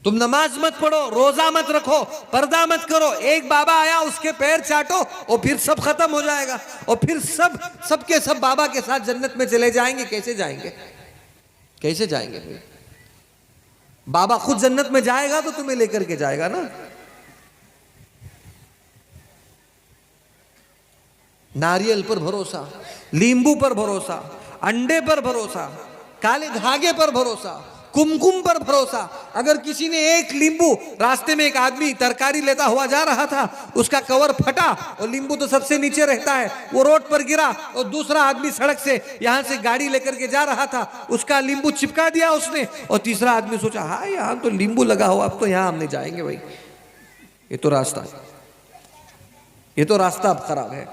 तुम नमाज मत पढ़ो, रोजा मत रखो, पर्दा मत करो, एक बाबा आया उसके पैर चाटो और फिर सब खत्म हो जाएगा और फिर सब बाबा के साथ जन्नत में चले जाएंगे। कैसे जाएंगे? कैसे जाएंगे भाई? बाबा खुद जन्नत में जाएगा तो तुम्हें लेकर के जाएगा ना। नारियल पर भरोसा, नींबू पर भरोसा, अंडे पर भरोसा, काले धागे पर भरोसा, कुमकुम पर भरोसा। अगर किसी ने एक नींबू, रास्ते में एक आदमी तरकारी लेता हुआ जा रहा था, उसका कवर फटा और नींबू तो सबसे नीचे रहता है, वो रोड पर गिरा और दूसरा आदमी सड़क से यहां से गाड़ी लेकर के जा रहा था, उसका नींबू चिपका दिया उसने और तीसरा आदमी सोचा हाँ यहां तो नींबू लगा हुआ, अब तो यहां हम नहीं जाएंगे भाई, ये तो रास्ता अब खराब है।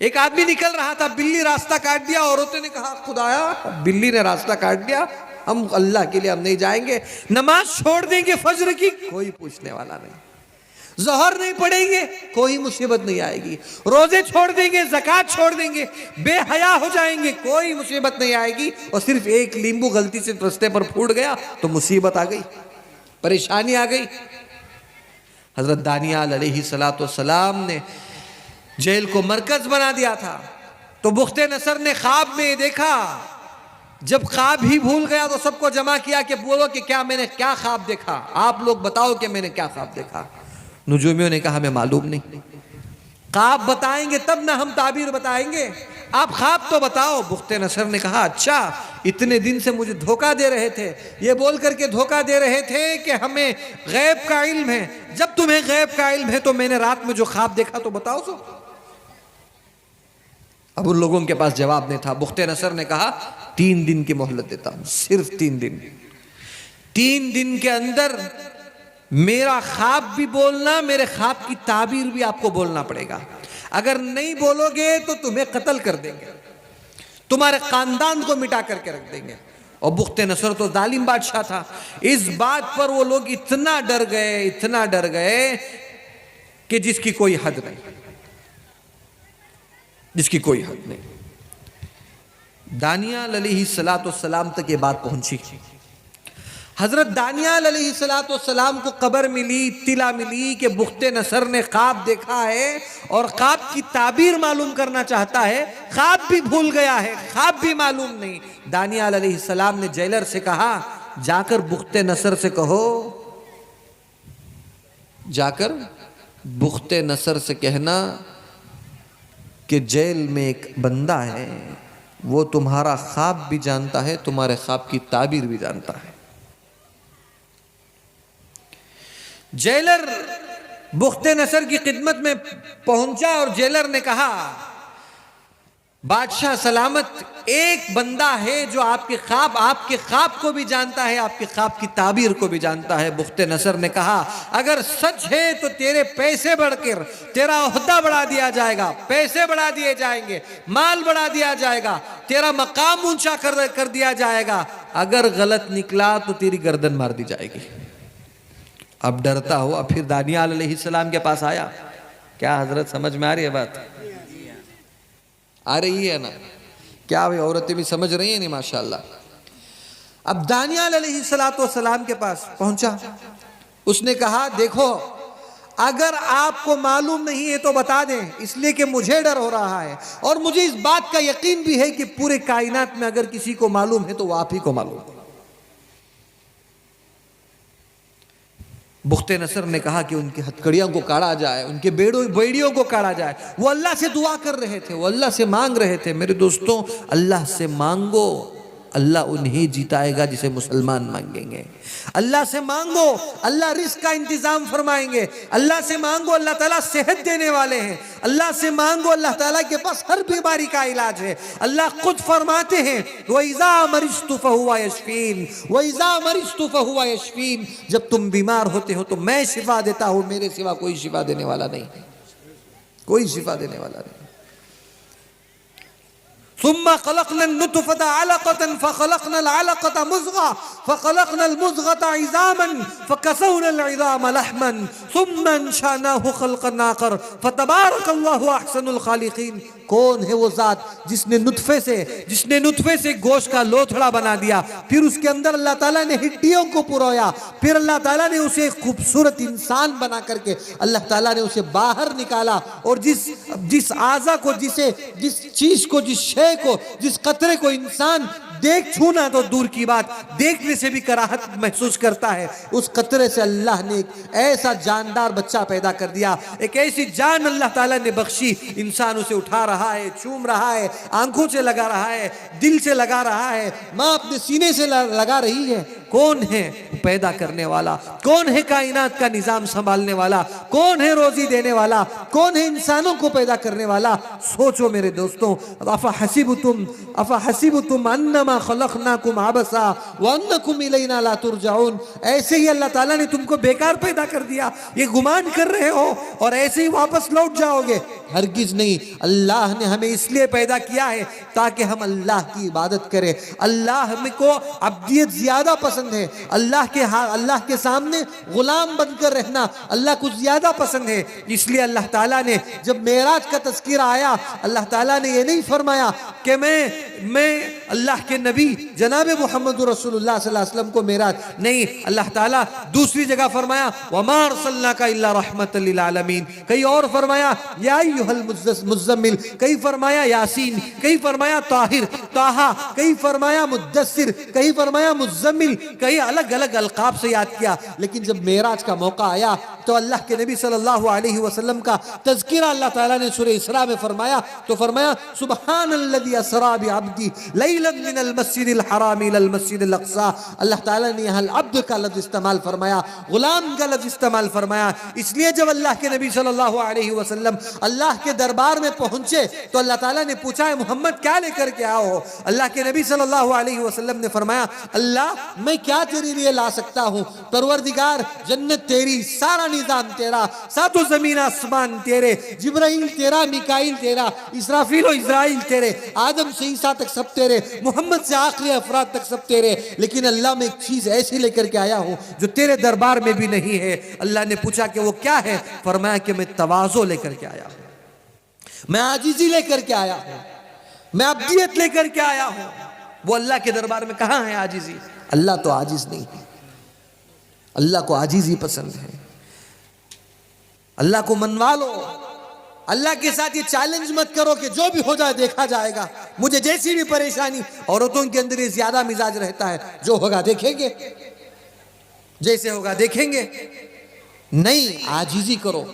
एक आदमी निकल रहा था, बिल्ली रास्ता काट दिया, औरतों ने कहा खुदाया बिल्ली ने रास्ता काट दिया, हम अल्लाह के लिए हम नहीं जाएंगे। नमाज छोड़ देंगे फज्र की, कोई पूछने वाला नहीं। ज़ोहर नहीं पढ़ेंगे, कोई मुसीबत नहीं आएगी। रोजे छोड़ देंगे, ज़कात छोड़ देंगे, बेहया हो जाएंगे, कोई मुसीबत नहीं आएगी। और सिर्फ एक नींबू गलती से रास्ते पर फूट गया तो मुसीबत आ गई, परेशानी आ गई। हजरत दानियाल अलैहिस्सलाम ने जेल को मरकज बना दिया था, तो बुख्ते नसर ने ख्वाब में देखा। जब ख्वाब ही भूल गया तो सबको जमा किया कि बोलो कि क्या मैंने क्या ख्वाब देखा, आप लोग बताओ कि मैंने क्या ख्वाब देखा। नुजूमियों ने कहा हमें मालूम नहीं, ख्वाब बताएंगे तब ना हम ताबीर बताएंगे, आप ख्वाब तो बताओ। बुख्ते नसर ने कहा अच्छा, इतने दिन से मुझे धोखा दे रहे थे, ये बोल करके धोखा दे रहे थे कि हमें गैब का इल्म है। जब तुम्हें गैब का इल्म है तो मैंने रात में जो ख्वाब देखा तो बताओ सो। अब उन लोगों के पास जवाब नहीं था। बुख्ते नसर ने कहा 3 दिन की मोहलत देता हूं, सिर्फ 3 दिन। 3 दिन के अंदर मेरा ख्वाब भी बोलना, मेरे ख्वाब की ताबीर भी आपको बोलना पड़ेगा। अगर नहीं बोलोगे तो तुम्हें कत्ल कर देंगे, तुम्हारे खानदान को मिटा करके रख देंगे। और बुख्ते नसर तो जालिम बादशाह था। इस बात पर वो लोग इतना डर गए, इतना डर गए कि जिसकी कोई हद नहीं, जिसकी कोई हद नहीं। दानियाल अलैहिस्सलाम तक ये बात पहुंची। हजरत दानियाल अलैहिस्सलाम को खबर मिली, इत्तिला मिली कि बुख्ते नसर ने ख्वाब देखा है और ख्वाब की ताबीर मालूम करना चाहता है। ख्वाब भी भूल गया है, ख्वाब भी मालूम नहीं। दानियाल अलैहिस्सलाम ने जेलर से कहा जाकर बुख्ते नसर से कहो, जाकर बुख्ते नसर से कहना कि जेल में एक बंदा है, वो तुम्हारा ख्वाब भी जानता है, तुम्हारे ख्वाब की ताबीर भी जानता है। जेलर बुख्ते नसर की खिदमत में पहुंचा और जेलर ने कहा बादशाह सलामत, एक बंदा है जो आपके ख्वाब को भी जानता है, आपके ख्वाब की ताबीर को भी जानता है। बुख्ते नसर ने कहा अगर सच है तो तेरे पैसे बढ़कर तेरा ओहदा बढ़ा दिया जाएगा, पैसे बढ़ा दिए जाएंगे, माल बढ़ा दिया जाएगा, तेरा मकाम ऊंचा कर दिया जाएगा। अगर गलत निकला तो तेरी गर्दन मार दी जाएगी। अब डरता हुआ फिर दानियाल अलैहिस्सलाम के पास आया। क्या हजरत समझ में आ रही है बात? आ रही है ना? क्या भाई औरतें भी समझ रही हैं नहीं? माशाल्लाह। अब दानियाल अलैहिस्सलाम के पास पहुंचा, उसने कहा देखो अगर आपको मालूम नहीं है तो बता दें, इसलिए कि मुझे डर हो रहा है और मुझे इस बात का यकीन भी है कि पूरे कायनात में अगर किसी को मालूम है तो वो आप ही को मालूम है। बुख्ते नसर ने कहा कि उनकी हथकड़ियों को काटा जाए, उनके बेड़ियों को काटा जाए। वो अल्लाह से दुआ कर रहे थे, वो अल्लाह से मांग रहे थे। मेरे दोस्तों, अल्लाह से मांगो, अल्लाह उन्हें जिताएगा जिसे मुसलमान मांगेंगे। अल्लाह से मांगो, अल्लाह रिस्क का इंतजाम फरमाएंगे। अल्लाह से मांगो, अल्लाह ताला सेहत देने वाले हैं। अल्लाह से मांगो, अल्लाह ताला के पास हर बीमारी का इलाज है। अल्लाह खुद फरमाते हैं वइज़ा मरिज़्तु फहुवा यशफीन, वइज़ा मरिज़्तु फहुवा यशफीन। जब तुम बीमार होते हो तो मैं शिफा देता हूं, मेरे सिवा कोई शिफा देने वाला नहीं, कोई शिफा देने वाला नहीं। सुम्मा खलक़नल नुतफ़ता अलक़तन फ़खलक़नल अलक़ता मुज़ग़ा फ़खलक़नल मुज़ग़ता इज़ामन फ़कसवनल इज़ाम लहमन सुम्मा अंशअनाहु ख़ल्क़न आख़र फ़तबारकल्लाहु अहसनुल ख़ालिक़ीन। कौन है वो जात जिसने नुतफे से गोश्त का लोथड़ा बना दिया, फिर उसके अंदर अल्लाह ताला ने हड्डियों को पुरोया, फिर अल्लाह ताला ने उसे खूबसूरत इंसान बना करके अल्लाह ताला ने उसे बाहर निकाला, और जिस आज़ा को, जिस चीज को, जिस शय को, जिस कतरे को इंसान देख छूना तो दूर की बात, देखने से भी कराहत महसूस करता है, उस कतरे से अल्लाह ने एक ऐसा जानदार बच्चा पैदा कर दिया, एक ऐसी जान अल्लाह ताला ने बख्शी, इंसान उसे उठा रहा है, चूम रहा है, आंखों से लगा रहा है, दिल से लगा रहा है, माँ अपने सीने से लगा रही है। कौन है पैदा करने वाला? कौन है कायनात का निजाम संभालने वाला? कौन है रोजी देने वाला? कौन है इंसानों को पैदा करने वाला? सोचो मेरे दोस्तों, अफा हसीबुतुम अन्नमा खलकनाकुम आबसा व अन्नकुम इलैना ला तुरजाउन। ऐसे ही अल्लाह ताला ने तुमको बेकार पैदा कर दिया, ये गुमान कर रहे हो और ऐसे ही वापस लौट जाओगे? हरगिज नहीं। अल्लाह ने हमें इसलिए पैदा किया है ताकि हम अल्लाह की इबादत करें। अल्लाह को अब्दियत ज्यादा पसंद है, अल्लाह के सामने गुलाम बनकर रहना अल्लाह को ज्यादा पसंद है। इसलिए अल्लाह ताला ने जब मेराज का तज़किरा आया, अल्लाह ताला ने ये नहीं फरमाया कि मैं अल्लाह के नबी जनाब मोहम्मद रसूलुल्लाह सल्लल्लाहु अलैहि वसल्लम को मेराज नहीं, अल्लाह ताला दूसरी जगह फरमाया वमा अरसलनाका इल्ला रहमतल लिल आलमीन, कहीं और फरमाया या अय्युहल मुज़्ज़मिल, कहीं फरमाया यासीन, कहीं फरमाया ताहिर ताहा, कहीं फरमाया मुद्दस्सिर, कहीं फरमाया मुज़्ज़मिल, कहीं अलग अलग अलकाब से याद किया। लेकिन जब मेराज का मौका आया तो अल्लाह के नबी सल्लल्लाहु अलैहि वसल्लम का तज़किरा अल्लाह ताला ने सूरह इसरा में फरमाया, तो फरमाया सुबहानल्लज़ी असरा बि अब्दी लैलन मिनल मस्जिदिल हराम इलल मस्जिदिल अक़सा। अल्लाह ताला ने यहाँ अब्द का लफ्ज़ इस्तेमाल फरमाया, गुलाम का लफ्ज़ इस्तेमाल फरमाया। इसलिए जब अल्लाह के नबी सल्लल्लाहु अलैहि वसल्लम अल्लाह के दरबार में पहुंचे तो अल्लाह ताला ने पूछा है मोहम्मद क्या लेकर के आओ हो? अल्लाह के नबी सल्लल्लाहु अलैहि वसल्लम ने फरमाया अल्लाह मैं क्या तेरे लिए ला सकता हूँ? परवरदिगार जन्नत तेरी, सारा निजाम तेरा, सातों जमीन आसमान तेरे, जिब्राइल तेरा, मिकाइल तेरा, इसराफील और इज़राइल तेरे, आदम से ईसा तक सब तेरे, मोहम्मद से आखिरी अफराद तक सब तेरे। लेकिन अल्लाह मैं एक चीज ऐसी लेकर के आया हूँ जो तेरे दरबार में भी नहीं है। अल्लाह ने पूछा कि वो क्या है? फरमाया कि मैं तवाज़ो लेकर के आया हूँ, मैं आजीजी लेकर के आया हूँ, मैं अब्दियत लेकर के आया हूँ। वो अल्लाह के दरबार में कहाँ है आजीजी? अल्लाह तो आजिज नहीं है, अल्लाह को आजीजी पसंद है। अल्लाह को मनवा लो, अल्लाह के साथ ये चैलेंज मत करो कि जो भी हो जाए देखा जाएगा, मुझे जैसी भी परेशानी, औरतों के अंदर ये ज्यादा मिजाज रहता है, जो होगा देखेंगे, जैसे होगा देखेंगे। नहीं, आजीजी करो।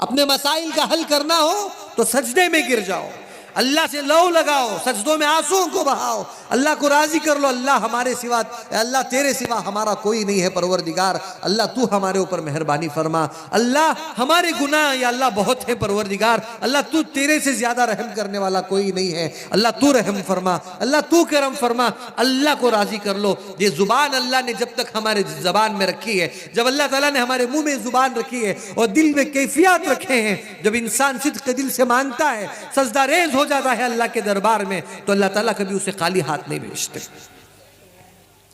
अपने मसाइल का हल करना हो तो सजदे में गिर जाओ, अल्लाह से लौ लगाओ, सजदों में आंसुओं को बहाओ, अल्लाह को राजी कर लो। अल्लाह हमारे सिवा, अल्लाह तेरे सिवा हमारा कोई नहीं है परवरदिगार, अल्लाह तू हमारे ऊपर मेहरबानी फरमा। अल्लाह हमारे गुनाह या अल्लाह बहुत है परवरदिगार, अल्लाह तू, तेरे से ज्यादा रहम करने वाला कोई नहीं है, अल्लाह तू रहम फरमा, अल्लाह तू करम फरमा। अल्लाह को राजी कर लो। ये जुबान अल्लाह ने जब तक हमारे जबान में रखी है, जब अल्लाह ताला ने हमारे मुंह में जुबान रखी है और दिल में कैफियत रखे हैं, जब इंसान सिद्क़ के दिल से मानता है, सजदा रेज हो जाता है अल्लाह के दरबार में, तो अल्लाह ताला कभी उसे खाली हाथ नहीं भेजते,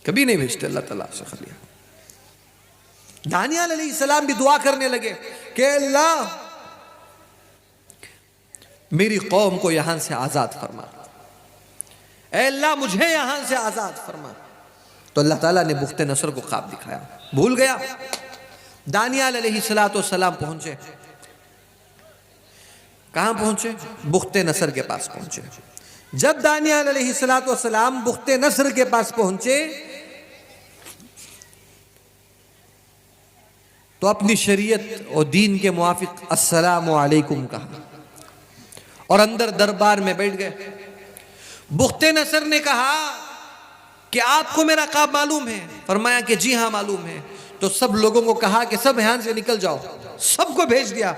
कभी नहीं भेजते अल्लाह ताला से खाली हाथ। दानियाल अलैहिस्सलाम भी दुआ करने लगे कि अल्लाह मेरी कौम को यहां से आजाद फरमा, ऐ अल्लाह मुझे यहां से आजाद फरमा। तो अल्लाह ताला ने बुख्ते नसर को ख्वाब दिखाया, भूल गया। दानियाल अलैहिस्सलाम पहुंचे, कहां पहुंचे? बुख्ते नसर के पास पहुंचे। जब दानियाल अलैहिस्सलाम बुख्ते नसर के पास पहुंचे तो अपनी शरीयत और दीन के मुआफिक अस्सलामु अलैकुम कहा और अंदर दरबार में बैठ गए। बुख्ते नसर ने कहा कि आपको मेरा ख्वाब मालूम है? फरमाया कि जी हाँ मालूम है। तो सब लोगों को कहा कि सब यहां से निकल जाओ, सबको भेज दिया,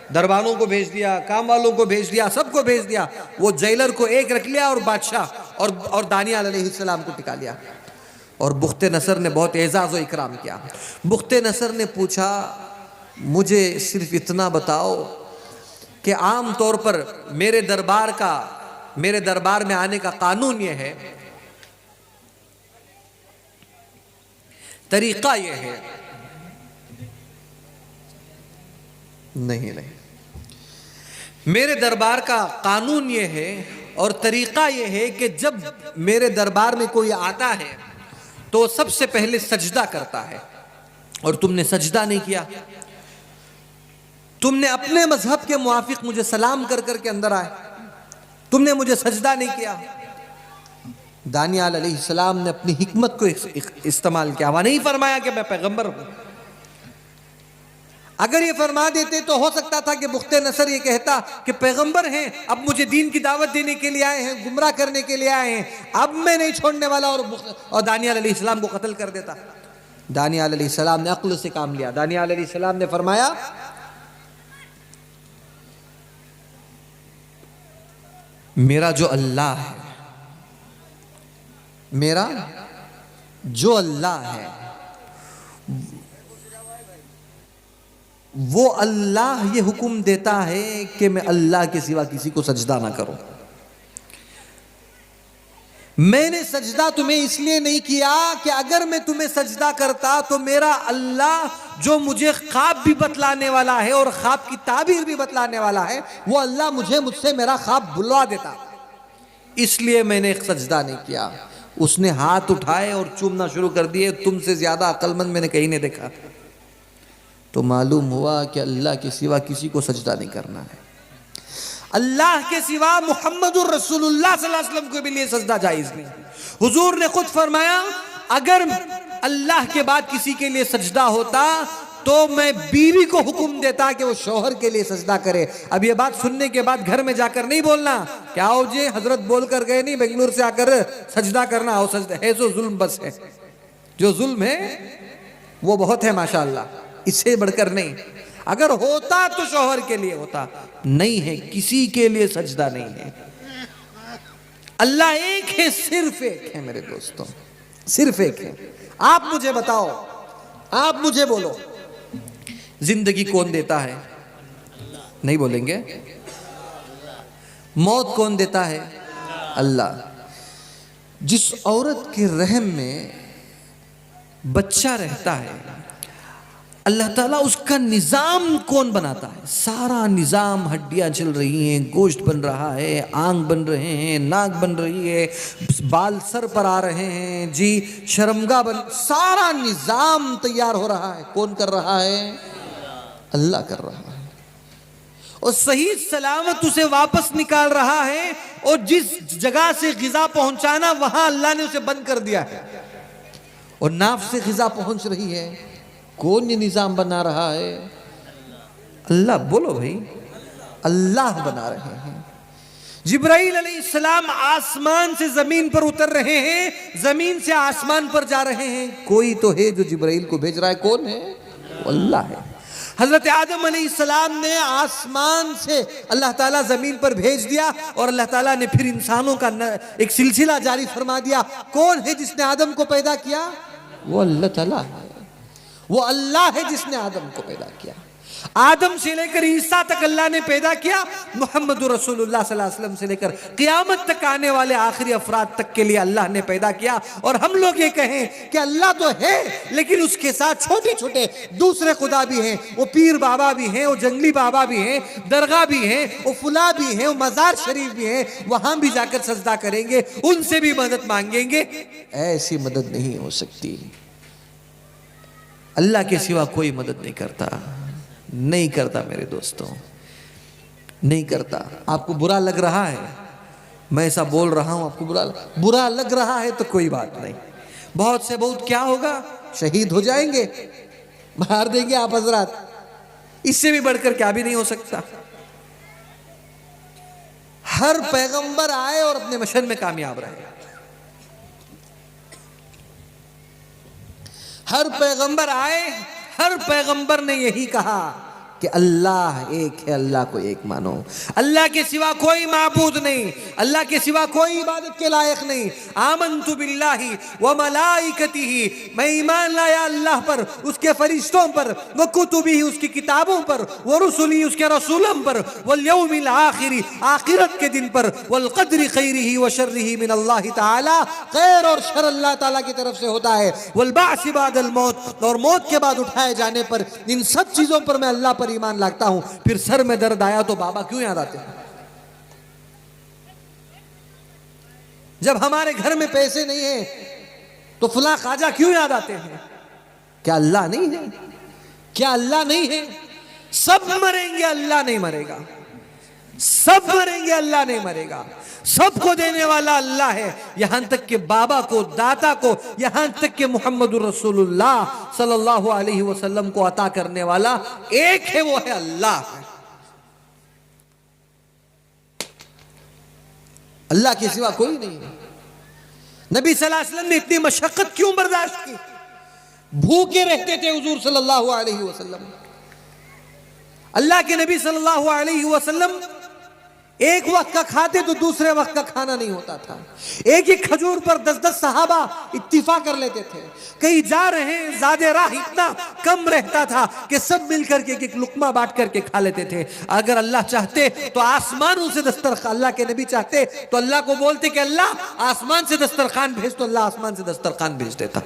दरबारों को भेज दिया, काम वालों को भेज दिया, सबको भेज दिया। वो जेलर को एक रख लिया और बादशाह और दानियाल अलैहिस्सलाम को टिका लिया। और बुख्ते नसर ने बहुत एजाज़ और इकराम किया। बुख्ते नसर ने पूछा मुझे सिर्फ इतना बताओ कि आम तौर पर मेरे दरबार में आने का कानून यह है, तरीका यह है। नहीं, मेरे दरबार का कानून ये है और तरीका ये है कि जब मेरे दरबार में कोई आता है तो सबसे पहले सजदा करता है, और तुमने सजदा नहीं किया। तुमने अपने मजहब के मुआफिक मुझे सलाम कर करके अंदर आए, तुमने मुझे सजदा नहीं किया। दानियाल अलैहिस्सलाम ने अपनी हिकमत को इस्तेमाल किया, वह नहीं फरमाया कि मैं पैगंबर हूं। अगर ये फरमा देते तो हो सकता था कि बुख्ते नसर ये कहता कि पैगंबर हैं, अब मुझे दीन की दावत देने के लिए आए हैं, गुमराह करने के लिए आए हैं, अब मैं नहीं छोड़ने वाला, और दानियाल अलैहिस्सलाम को कत्ल कर देता। दानियाल अलैहिस्सलाम ने अक्ल से काम लिया। दानियाल अलैहिस्सलाम ने फरमाया, मेरा जो अल्लाह है, मेरा जो अल्लाह है, वो अल्लाह ये हुक्म देता है कि मैं अल्लाह के सिवा किसी को सजदा ना करूं। मैंने सजदा तुम्हें इसलिए नहीं किया कि अगर मैं तुम्हें सजदा करता तो मेरा अल्लाह जो मुझे ख्वाब भी बतलाने वाला है और ख्वाब की ताबीर भी बतलाने वाला है, वो अल्लाह मुझसे मेरा ख्वाब बुलवा देता, इसलिए मैंने सजदा नहीं किया। उसने हाथ उठाए और चूमना शुरू कर दिए। तुमसे ज्यादा अक्लमंद मैंने कहीं नहीं देखा। तो मालूम हुआ कि अल्लाह के सिवा किसी को सजदा नहीं करना है। अल्लाह के सिवा मुहम्मदुर रसूलुल्लाह सल्लल्लाहु अलैहि वसल्लम के लिए सजदा जायज नहीं। हुजूर ने खुद फरमाया, अगर अल्लाह के बाद किसी के लिए सजदा होता तो मैं बीवी को हुक्म देता कि वो शौहर के लिए सजदा करे। अब ये बात सुनने के बाद घर में जाकर नहीं बोलना क्या हो जी हजरत बोल कर गए नहीं, बेंगलुरु से आकर सजदा करना हो। सजदा है जो जुल्म बस है, जो जुल्म है वो बहुत है माशाअल्लाह, इससे बढ़कर नहीं। अगर होता तो शौहर के लिए होता, नहीं है, किसी के लिए सजदा नहीं है। अल्लाह एक है, सिर्फ एक है मेरे दोस्तों, सिर्फ एक है। आप मुझे बताओ, आप मुझे बोलो, जिंदगी कौन देता है? नहीं बोलेंगे। मौत कौन देता है? अल्लाह। जिस औरत के रहम में बच्चा रहता है, अल्लाह ताला उसका निजाम कौन बनाता है? सारा निजाम, हड्डियां चल रही हैं, गोश्त बन रहा है, आंख बन रहे हैं, नाक बन रही है, बाल सर पर आ रहे हैं जी, शर्मगा बन, सारा निजाम तैयार हो रहा है। कौन कर रहा है? अल्लाह कर रहा है। और सही सलामत उसे वापस निकाल रहा है, और जिस जगह से गिजा पहुंचाना वहां अल्लाह ने उसे बंद कर दिया है, और नाफ से गिजा पहुंच रही है। कौन ये निजाम बना रहा है? अल्लाह। बोलो भाई, अल्लाह बना रहे हैं। जिब्राइल अलैहिस्सलाम आसमान से जमीन पर उतर रहे हैं, जमीन से आसमान पर जा रहे हैं। कोई तो है जो जिब्राइल को भेज रहा है। कौन है? अल्लाह है। हजरत आदम अलैहिस्सलाम ने आसमान से अल्लाह ताला जमीन पर भेज दिया, और अल्लाह ताला ने फिर इंसानों का एक सिलसिला जारी फरमा दिया। कौन है जिसने आदम को पैदा किया? वो अल्लाह ताला है। वो अल्लाह है जिसने आदम को पैदा किया। आदम से लेकर ईसा तक अल्लाह ने पैदा किया। मुहम्मद रसूलुल्लाह सल्लल्लाहु अलैहि वसल्लम से लेकर क़यामत तक आने वाले आखिरी अफराद तक के लिए अल्लाह ने पैदा किया। और हम लोग ये कहें कि अल्लाह तो है, लेकिन उसके साथ छोटे छोटे दूसरे खुदा भी हैं। वो पीर बाबा भी हैं, वो जंगली बाबा भी हैं, दरगाह भी हैं, वो फुला भी हैं, वो मजार शरीफ भी हैं। वहां भी जाकर सजदा करेंगे, उनसे भी मदद मांगेंगे। ऐसी मदद नहीं हो सकती। अल्लाह के सिवा कोई मदद नहीं करता, नहीं करता मेरे दोस्तों, नहीं करता। आपको बुरा लग रहा है, मैं ऐसा बोल रहा हूं, आपको बुरा लग रहा है तो कोई बात नहीं। बहुत से बहुत क्या होगा? शहीद हो जाएंगे, मार देंगे आप हजरात। इससे भी बढ़कर क्या भी नहीं हो सकता। हर पैगंबर आए और अपने मिशन में कामयाब रहे। हर पैगंबर आए, हर पैगंबर ने यही कहा कि अल्लाह एक है, अल्लाह को एक मानो। अल्लाह के सिवा कोई माबूद नहीं, अल्लाह के सिवा कोई इबादत के लायक नहीं। आमन्तु बिल्लाहि व मलाइकतिही, मैं ईमान लाया अल्लाह पर, उसके फरिश्तों पर, व कुतुबिही, उसकी किताबों पर, व रुसुली, उसके रसूलों पर, वल यौमिल आखिरी, आखिरत के दिन पर, वल क़द्रि खैरिही व शर्रिही मिन अल्लाह ताला, खैर और शर अल्लाह ताला की तरफ से होता है। वल बाअस बादल मौत, और मौत के बाद उठाए जाने पर, इन सब चीजों पर मैं अल्लाह पर पर ईमान लाता हूं, फिर सर में दर्द आया तो बाबा क्यों याद आते हैं? जब हमारे घर में पैसे नहीं है तो फला ख्वाजा क्यों याद आते हैं? क्या अल्लाह नहीं है? क्या अल्लाह नहीं है? सब मरेंगे, अल्लाह नहीं मरेगा। सब मरेंगे, अल्लाह नहीं मरेगा। सबको देने वाला अल्लाह है, यहां तक कि बाबा को, दाता को, यहां तक कि मुहम्मदुर रसूलुल्लाह सल्लल्लाहु अलैहि वसल्लम को अता करने वाला एक है, वो है अल्लाह। अल्लाह के सिवा कोई नहीं है। नबी सल्लल्लाहु अलैहि वसल्लम ने इतनी मशक्कत क्यों बर्दाश्त की? भूखे रहते थे हुजूर सल्लल्लाहु अलैहि वसल्लम। अल्लाह के नबी सल्लल्लाहु अलैहि वसल्लम एक वक्त का खाते तो दूसरे वक्त का खाना नहीं होता था। एक एक खजूर पर 10-10 सहाबा इत्तिफाक कर लेते थे। कहीं जा रहे हैं, ज़्यादा राह इतना कम रहता था कि सब मिलकर के एक लुकमा बांट करके खा लेते थे। अगर अल्लाह चाहते तो आसमानों से दस्तरखान, अल्लाह के नबी चाहते तो अल्लाह को बोलते कि अल्लाह आसमान से दस्तरखान भेज, तो अल्लाह आसमान से दस्तरखान भेज देता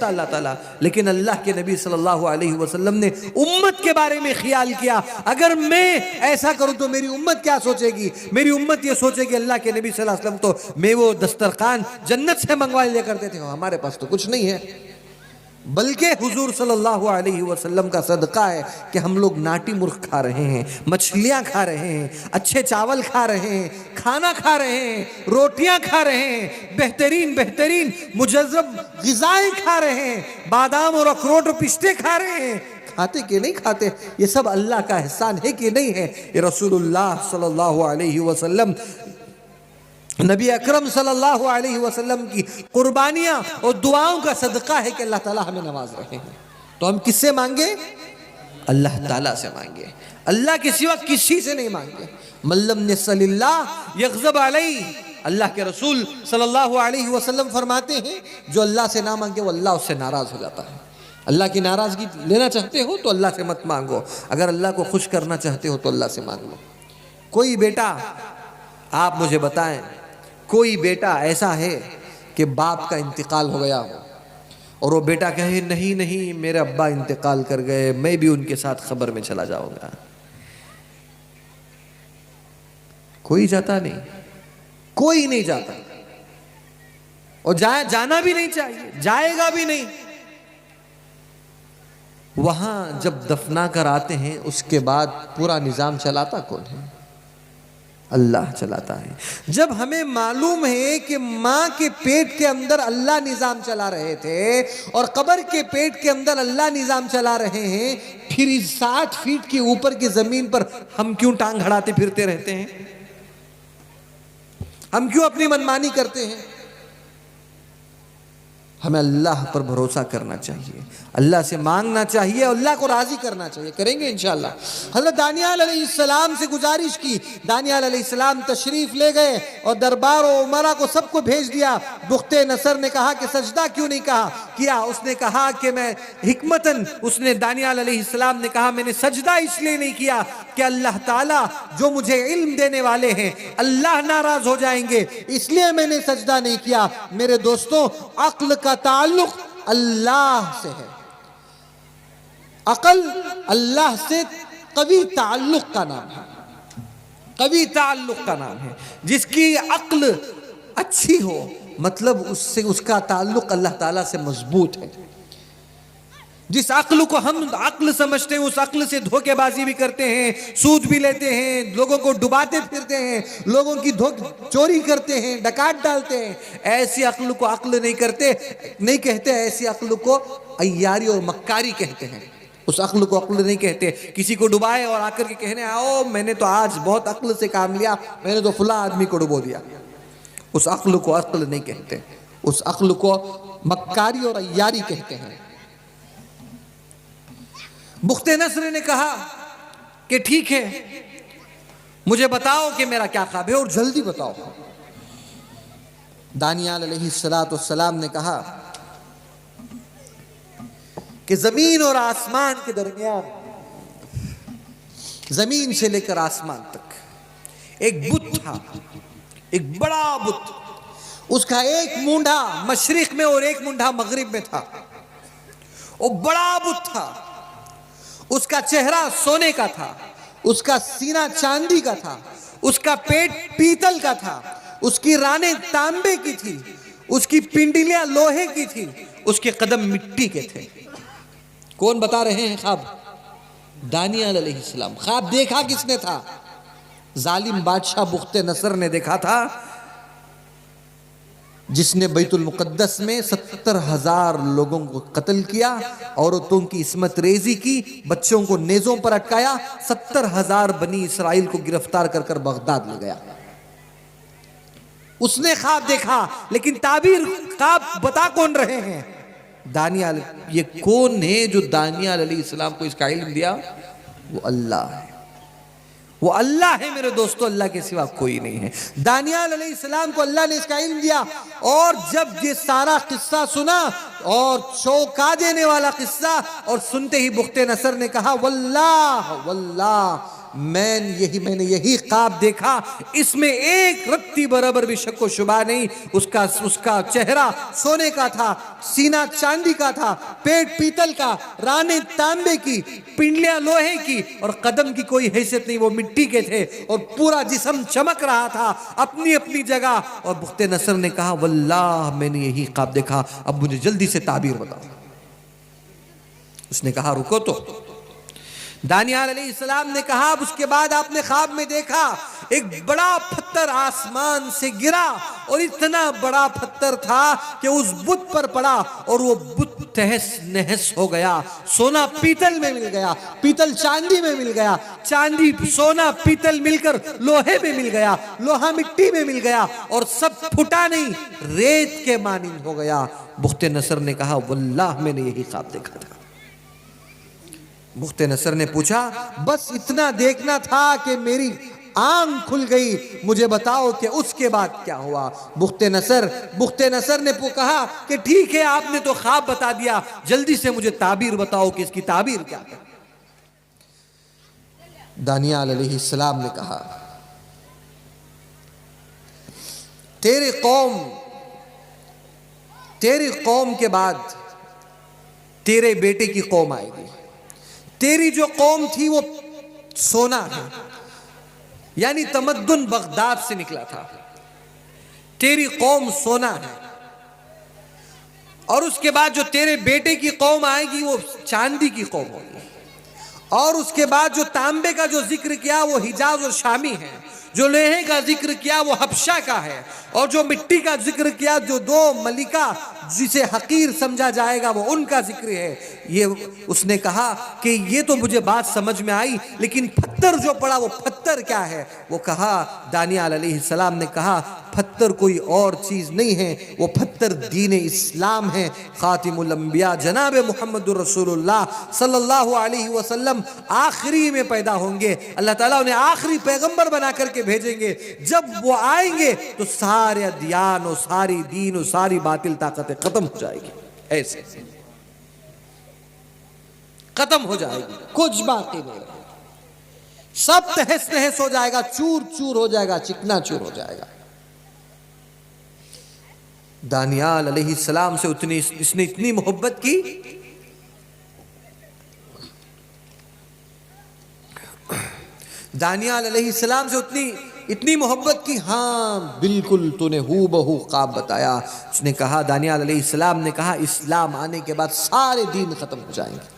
अल्लाह ताला। लेकिन अल्लाह के नबी सल्लल्लाहु अलैहि वसल्लम ने उम्मत के बारे में ख्याल किया, अगर मैं ऐसा करूं तो मेरी उम्मत क्या सोचेगी? मेरी उम्मत ये सोचेगी अल्लाह के नबी सल्लल्लाहु अलैहि वसल्लम तो मैं वो दस्तरखान जन्नत से मंगवा लिया करते थे, हमारे पास तो कुछ नहीं है। बल्कि हुजूर सल्लल्लाहु अलैहि वसल्लम का सदका है कि हम लोग नाटी मुर्ख खा रहे हैं, मछलियां खा रहे हैं, अच्छे चावल खा रहे हैं, खाना खा रहे हैं, रोटियां खा रहे हैं, बेहतरीन बेहतरीन मुजज़्ज़ब ग़िज़ाएं खा रहे हैं, बादाम और अखरोट और पिस्ते खा रहे हैं। खाते कि नहीं खाते? ये सब अल्लाह का एहसान है कि नहीं है? ये रसूलुल्लाह सल्लल्लाहु अलैहि वसल्लम, नबी अकरम सल्लल्लाहु अलैहि वसल्लम की कुर्बानियां और दुआओं का सदका है कि अल्लाह ताला हमें नवाज रहे हैं। तो हम किससे मांगे? अल्लाह ताला से मांगे, अल्लाह के सिवा किसी से नहीं मांगे। मल्लम नसलिल्लाह यग़ज़ब अलैहि, अल्लाह के रसूल सल्लल्लाहु अलैहि वसल्लम फरमाते हैं जो अल्लाह से ना मांगे वो अल्लाह उससे नाराज हो जाता है। अल्लाह की नाराजगी लेना चाहते हो तो अल्लाह से मत मांगो, अगर अल्लाह को खुश करना चाहते हो तो अल्लाह से मांग लो। कोई बेटा, आप मुझे बताएं, कोई बेटा ऐसा है कि बाप का इंतकाल हो गया हो और वो बेटा कहे नहीं नहीं मेरे अब्बा इंतकाल कर गए, मैं भी उनके साथ खबर में चला जाऊंगा? कोई जाता नहीं, कोई नहीं जाता और जाना भी नहीं चाहिए, जाएगा भी नहीं। वहां जब दफना कर आते हैं उसके बाद पूरा निजाम चलाता कौन है? अल्लाह चलाता है। जब हमें मालूम है कि माँ के पेट के अंदर अल्लाह निजाम चला रहे थे और कब्र के पेट के अंदर अल्लाह निजाम चला रहे हैं, फिर इस 60 फीट के ऊपर की जमीन पर हम क्यों टांग अड़ाते फिरते रहते हैं? हम क्यों अपनी मनमानी करते हैं? हमें अल्लाह पर भरोसा करना चाहिए, अल्लाह से मांगना चाहिए, अल्लाह को राजी करना चाहिए। करेंगे इंशाअल्लाह। हज़रत दानियाल अलैहिस्सलाम से गुजारिश की, दानियाल अलैहिस्सलाम तशरीफ ले गए और दरबार और उमरा को सबको भेज दिया। बुख्ते नसर ने कहा कि सजदा क्यों नहीं किया? उसने कहा कि मैं हिकमतन, उसने दानियाल अलैहिस्सलाम ने कहा मैंने सजदा इसलिए नहीं किया कि अल्लाह ताला जो मुझे इल्म देने वाले हैं अल्लाह नाराज हो जाएंगे, इसलिए मैंने सजदा नहीं किया। मेरे दोस्तों, अक्ल का ताल्लुक अल्लाह से है, अकल अल्लाह से कवी ताल्लुक का नाम है, कवी ताल्लुक का नाम है। जिसकी अक्ल अच्छी हो मतलब उससे उसका ताल्लुक अल्लाह ताला से मजबूत है। जिस अक्ल को हम अक्ल समझते हैं उस अक्ल से धोखेबाजी भी करते हैं, सूद भी लेते हैं, लोगों को डुबाते फिरते हैं, लोगों की चोरी करते हैं, डकात डालते हैं। ऐसी अक्ल को अक्ल नहीं कहते, ऐसी अक्ल को अय्यारी और मक्कारी कहते हैं। उस अक्ल को अक्ल नहीं कहते। किसी को डुबाए और आकर के कहने आओ मैंने तो आज बहुत अक्ल से काम लिया, मैंने तो फला आदमी को डुबो दिया, उस अक्ल को अक्ल नहीं कहते, उस अक्ल को मक्कारी और अय्यारी कहते हैं। बुख्ते नसर ने कहा कि ठीक है मुझे बताओ कि मेरा क्या ख्वाब है और जल्दी बताओ। दानियाल अलैहिस्सलाम ने कहा कि जमीन और आसमान के दरमियान, जमीन से लेकर आसमान तक एक बुत था, एक बड़ा बुत। उसका एक मुंडा मशरिक में और एक मुंडा मगरिब में था। वो बड़ा बुत था, उसका चेहरा सोने का था, उसका सीना चांदी का था, उसका पेट पीतल का था, उसकी रानें तांबे की थी, उसकी पिंडलियां लोहे की थी, उसके कदम मिट्टी के थे। कौन बता रहे हैं ख्वाब? दानियाल अलैहिस्सलाम। ख्वाब देखा किसने था? जालिम बादशाह बुख्ते नसर ने देखा था, जिसने बैतुल मुकद्दस में 70,000 लोगों को कत्ल किया, औरतों की इस्मत रेजी की, बच्चों को नेजों पर अटकाया, 70,000 बनी इसराइल को गिरफ्तार कर कर बगदाद ले गया। उसने ख्वाब देखा, लेकिन ताबीर ख्वाब बता कौन रहे हैं? दानियाल। ये कौन है जो दानियाल अलैहिस्सलाम को इसका इल्म दिया? वो अल्लाह है, वो अल्लाह है मेरे दोस्तों, अल्लाह के सिवा कोई नहीं है। दानियाल अलैहिस्सलाम को अल्लाह ने इसका इल्म दिया, और जब ये सारा किस्सा सुना, और चौंका देने वाला किस्सा, और सुनते ही बुख्ते नसर ने कहा वल्लाह वल्लाह, मैंने यही ख्वाब देखा, इसमें एक रत्ती बराबर भी शक व शुबा नहीं। उसका चेहरा सोने का था, सीना चांदी का था, पेट पीतल का, रानें तांबे की, पिंडलियां लोहे की, और कदम की कोई हैसियत नहीं, वो मिट्टी के थे, और पूरा जिस्म चमक रहा था अपनी अपनी जगह। और बुख्ते नसर ने कहा वल्लाह मैंने यही ख्वाब देखा, अब मुझे जल्दी से ताबीर बताओ। उसने कहा रुको तो। दानियाल अलैहिस्सलाम ने कहा, अब उसके बाद आपने ख्वाब में देखा एक बड़ा पत्थर आसमान से गिरा, और इतना बड़ा पत्थर था कि उस बुत पर पड़ा, और वो बुत तहस नहस हो गया। सोना पीतल में मिल गया, पीतल चांदी में मिल गया, चांदी सोना पीतल मिलकर लोहे में मिल गया, लोहा मिट्टी में मिल गया, और सब फुटा नहीं, रेत के मानिंद हो गया। बुख्ते नसर ने कहा वल्लाह मैंने यही ख्वाब देखा था। बुख्ते नसर ने पूछा बस इतना देखना था कि मेरी आंख खुल गई, मुझे बताओ कि उसके बाद क्या हुआ? बुख्ते नसर ने कहा कि ठीक है, आपने तो ख्वाब बता दिया, जल्दी से मुझे ताबीर बताओ कि इसकी ताबीर क्या है। दानियाल अलैहिस्सलाम ने कहा तेरी कौम के बाद तेरे बेटे की कौम आएगी। तेरी जो कौम थी वो सोना है, यानी तमद्दुन बगदाद से निकला था। तेरी कौम सोना है, और उसके बाद जो तेरे बेटे की कौम आएगी वो चांदी की कौम होगी, और उसके बाद जो तांबे का जो जिक्र किया वो हिजाज और शामी है, जो लोहे का जिक्र किया वो हबशा का है, और जो मिट्टी का जिक्र किया, जो दो मलिका जिसे हकीर समझा जाएगा, वो उनका जिक्र है। ये उसने कहा कि ये तो मुझे बात समझ में आई, लेकिन पत्थर जो पड़ा वो पत्थर क्या है? वो कहा, दानियाल अलैहिस्सलाम ने कहा पत्थर कोई और चीज नहीं है, वो पत्थर दीन इस्लाम है। खातिमुल अंबिया जनाब मुहम्मदुर रसूलुल्लाह सल्लल्लाहु अलैहि वसल्लम आखिरी में पैदा होंगे, अल्लाह ताला उन्हें आखिरी पैगंबर बना करके भेजेंगे। जब वो आएंगे तो सारे अदियान और सारी दीन और सारी बातिल ताकतें खत्म हो जाएगी, ऐसे खत्म हो जाएगी, कुछ बाकी नहीं रहेगा, सब तहस नहस हो जाएगा, चूर चूर हो जाएगा, चिकना चूर हो जाएगा। दानियाल अलैहिस्सलाम से इसने इतनी मोहब्बत की, दानियाल अलैहिस्सलाम से इतनी मोहब्बत की, हाँ बिल्कुल तूने हूबहू ख्वाब बताया। उसने कहा, दानियाल अलैहिस्सलाम ने कहा इस्लाम आने के बाद सारे दीन खत्म हो जाएंगे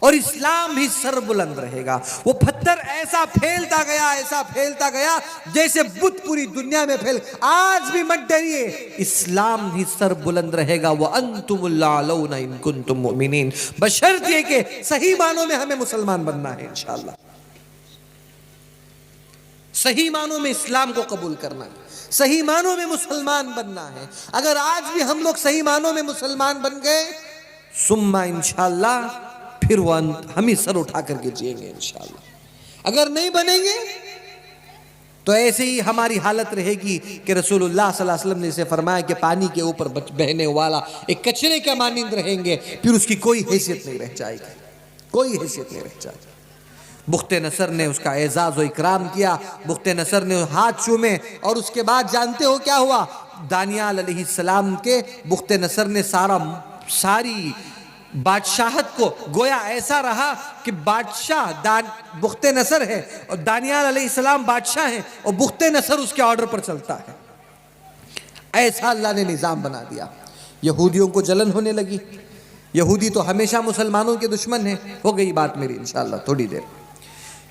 और इस्लाम ही सरबुलंद रहेगा। वो पत्थर ऐसा फैलता गया जैसे बुत पूरी दुनिया में फैल। आज भी मत डरिए, इस्लाम ही सरबुलंद रहेगा। वो अंतुमुल आलौना इन कुंतुम मुमिनीन, बशर्ते कि सही मानों में हमें मुसलमान बनना है इंशाअल्लाह, सही मानों में इस्लाम को कबूल करना है, सही मानों में मुसलमान बनना है। अगर आज भी हम लोग सही मानों में मुसलमान बन गए, सुम्मा इंशाअल्लाह फिर वो हम ही सर उठा करके जिएंगे इंशाअल्लाह। अगर नहीं बनेंगे तो ऐसे ही हमारी हालत रहेगी कि रसूलुल्लाह सल्लल्लाहु अलैहि वसल्लम ने इसे फरमाया कि पानी के ऊपर बहने वाला एक कचरे का मानिंद रहेंगे, फिर उसकी कोई हैसियत नहीं रह जाएगी, कोई हैसियत नहीं रह जाएगी। बुख्ते नसर ने उसका एजाज व इकराम किया, बुख्ते नसर ने हाथ चूमे, और उसके बाद जानते हो क्या हुआ? दानियाल अलैहिस्सलाम के बुख्ते नसर ने सारी बादशाहत को, गोया ऐसा रहा कि बादशाह बुख्ते नसर है और दानियाल अलैहिस्सलाम बादशाह हैं और बुख्ते नसर उसके ऑर्डर पर चलता है। ऐसा अल्लाह ने निज़ाम बना दिया। यहूदियों को जलन होने लगी, यहूदी तो हमेशा मुसलमानों के दुश्मन हैं। हो गई बात मेरी इंशाअल्लाह थोड़ी देर।